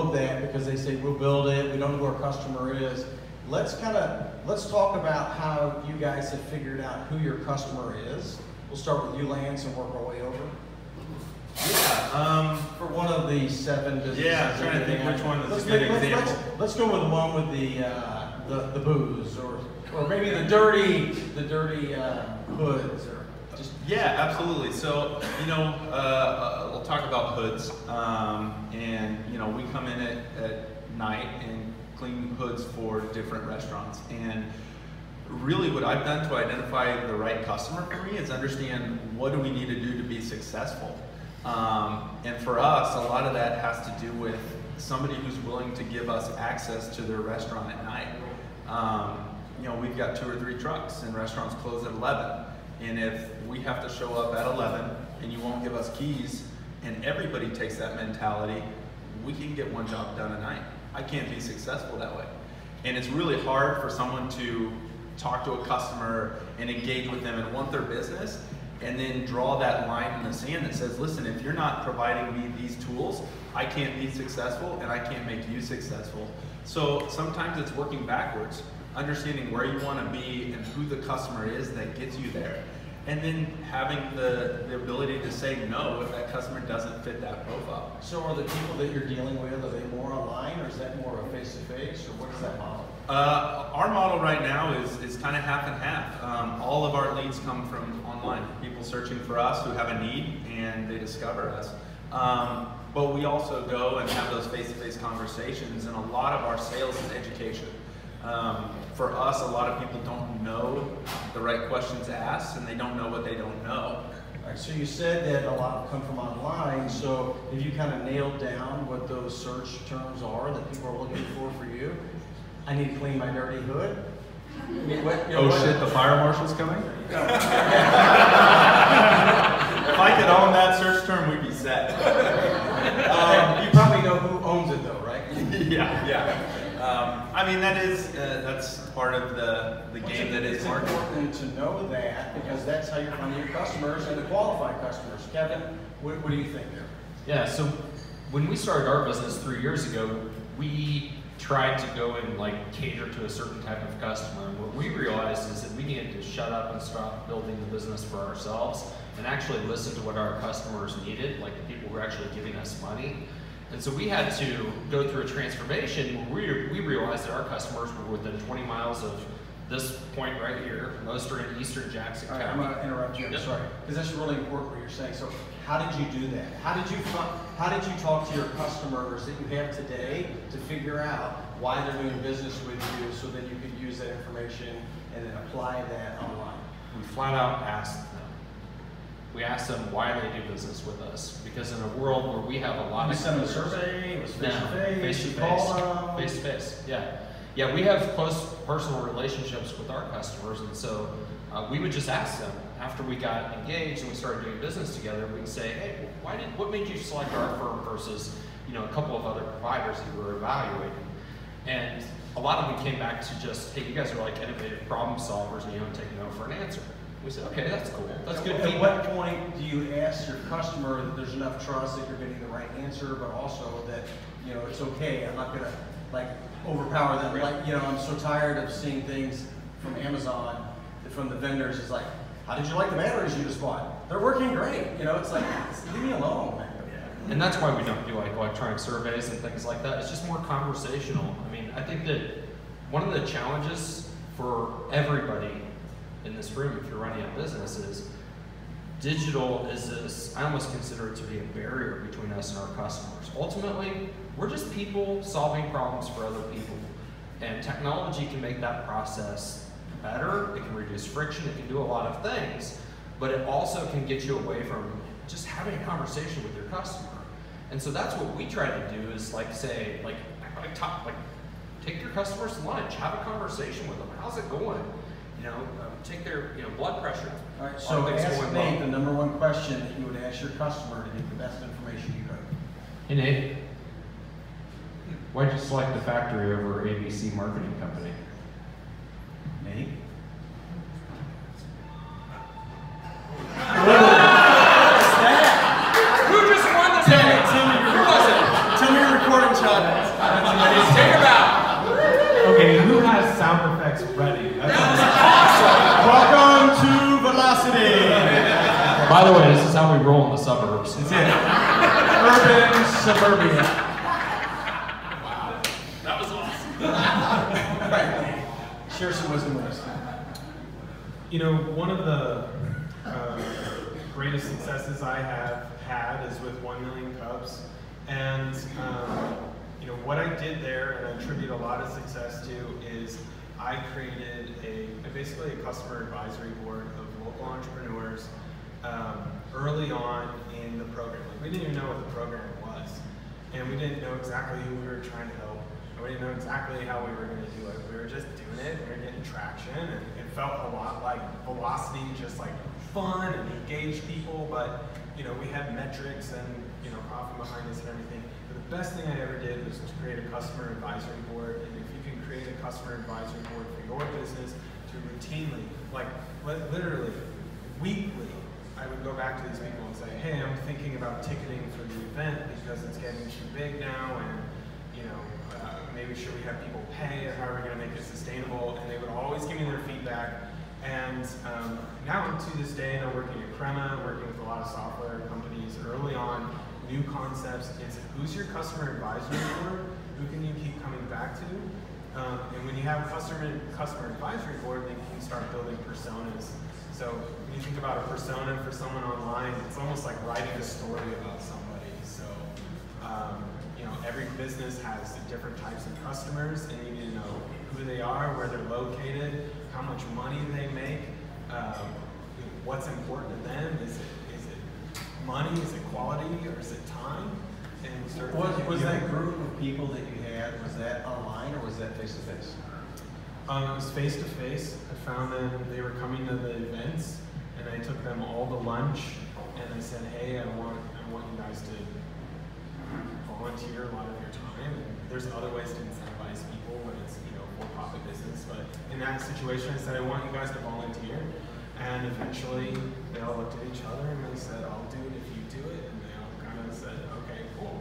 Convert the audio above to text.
know that because they say we'll build it, we don't know who our customer is. Let's talk about how you guys have figured out who your customer is. We'll start with you, Lance, and work our way over. Yeah. For one of the 7 businesses. Yeah, I'm trying to think which one is a good example. Let's go with the one with the booze, or maybe the dirty hoods, or just. Yeah, absolutely. So we'll talk about hoods, and we come in at night and clean hoods for different restaurants. And really what I've done to identify the right customer for me is understand what do we need to do to be successful. And for us, a lot of that has to do with somebody who's willing to give us access to their restaurant at night. We've got 2 or 3 trucks and restaurants close at 11. And if we have to show up at 11 and you won't give us keys and everybody takes that mentality, we can get one job done a night. I can't be successful that way. And it's really hard for someone to talk to a customer and engage with them and want their business and then draw that line in the sand that says, listen, if you're not providing me these tools, I can't be successful and I can't make you successful. So sometimes it's working backwards, understanding where you want to be and who the customer is that gets you there. And then having the ability to say no if that customer doesn't fit that profile. So are the people that you're dealing with, are they more online, or is that more a face-to-face, or what is that model? Our model right now is kind of half and half. All of our leads come from online. People searching for us who have a need and they discover us. But we also go and have those face-to-face conversations, and a lot of our sales is education. For us, a lot of people don't know the right questions to ask, and they don't know what they don't know. All right, so you said that a lot come from online, so have you kind of nailed down what those search terms are that people are looking for you? I need to clean my dirty hood. I mean, Shit, the fire marshal's coming? If I could own that search term, we'd be set. You probably know who owns it though, right? Yeah. That's part of the game that is marketing. It's important to know that because that's how you're finding your customers and the qualified customers. Kevin, what do you think there? Yeah, so when we started our business 3 years ago, we tried to go and cater to a certain type of customer. And what we realized is that we needed to shut up and stop building the business for ourselves and actually listen to what our customers needed, like the people who were actually giving us money. And so we had to go through a transformation where we realized that our customers were within 20 miles of this point right here. Most are in eastern Jackson County. I'm going to interrupt you, I'm sorry, because that's really important what you're saying. So how did you do that? How did you talk to your customers that you have today to figure out why they're doing business with you so that you could use that information and then apply that online? We flat out asked them. We asked them why they do business with us, because in a world where we have a lot of send them a survey, it was face to face. Yeah, we have close personal relationships with our customers, and so we would just ask them after we got engaged and we started doing business together. We'd say, hey, what made you select our firm versus a couple of other providers that you were evaluating? And a lot of them came back to just, hey, you guys are like innovative problem solvers, and you don't take no for an answer. We said, okay, that's cool. That's good feedback. At what point do you ask your customer that there's enough trust that you're getting the right answer, but also that it's okay? I'm not gonna overpower them. I'm so tired of seeing things from Amazon, from the vendors. It's like, how did you like the batteries you just bought? They're working great. It's like, leave me alone, man. And that's why we don't do electronic surveys and things like that. It's just more conversational. I mean, I think that one of the challenges for everybody in this room, if you're running a business, is digital is this, I almost consider it to be a barrier between us and our customers. Ultimately, we're just people solving problems for other people. And technology can make that process better, it can reduce friction, it can do a lot of things, but it also can get you away from just having a conversation with your customer. And so that's what we try to do is take your customers to lunch, have a conversation with them. How's it going? Take their blood pressure. All right, so ask Nate the number one question that you would ask your customer to get the best information you could. Hey Nate, why'd you select the factory over ABC Marketing Company? Nate? Who just won this? Tell me your recording, Chuck. it's ready. Welcome to Velocity. By the way, this is how we roll in the suburbs. That's it. Urban suburbia. Wow, that was awesome. Right. Share some wisdom with us. You know, one of the greatest successes I have had is with 1 Million Cubs. And you know, what I did there, and I attribute a lot of success to, is I created basically a customer advisory board of local entrepreneurs early on in the program. Like, we didn't even know what the program was, and we didn't know exactly who we were trying to help, and we didn't know exactly how we were going to do it. We were just doing it, we were getting traction, and it felt a lot like Velocity, just like fun and engage people, but you know, we had metrics and, you know, profit behind us and everything. But the best thing I ever did was to create a customer advisory board. And if you can create a customer advisory board for your business to routinely, like literally weekly, I would go back to these people and say, hey, I'm thinking about ticketing for the event because it's getting too big now, and you know, maybe should we have people pay, or how are we going to make it sustainable? And they would always give me their feedback. And now to this day, and I'm working at Crema, working with a lot of software companies early on, new concepts is who's your customer advisory board? Who can you keep coming back to? And when you have a customer advisory board, then you can start building personas. So when you think about a persona for someone online, it's almost like writing a story about somebody. So you know, every business has different types of customers, and you need to know who they are, where they're located, how much money they make, what's important to them. Is it money? Is it quality? Or is it time? And Was that group of people that you had, was that online or was that face to face? It was face to face. I found them, they were coming to the events, and I took them all to lunch, and I said, hey, I want you guys to volunteer a lot of your time. And there's other ways to incentivize people when it's, you know, for-profit business, but in that situation, I said, I want you guys to volunteer. And eventually, they all looked at each other and they said, I'll do it if you do it. And they all kind of said, okay, cool.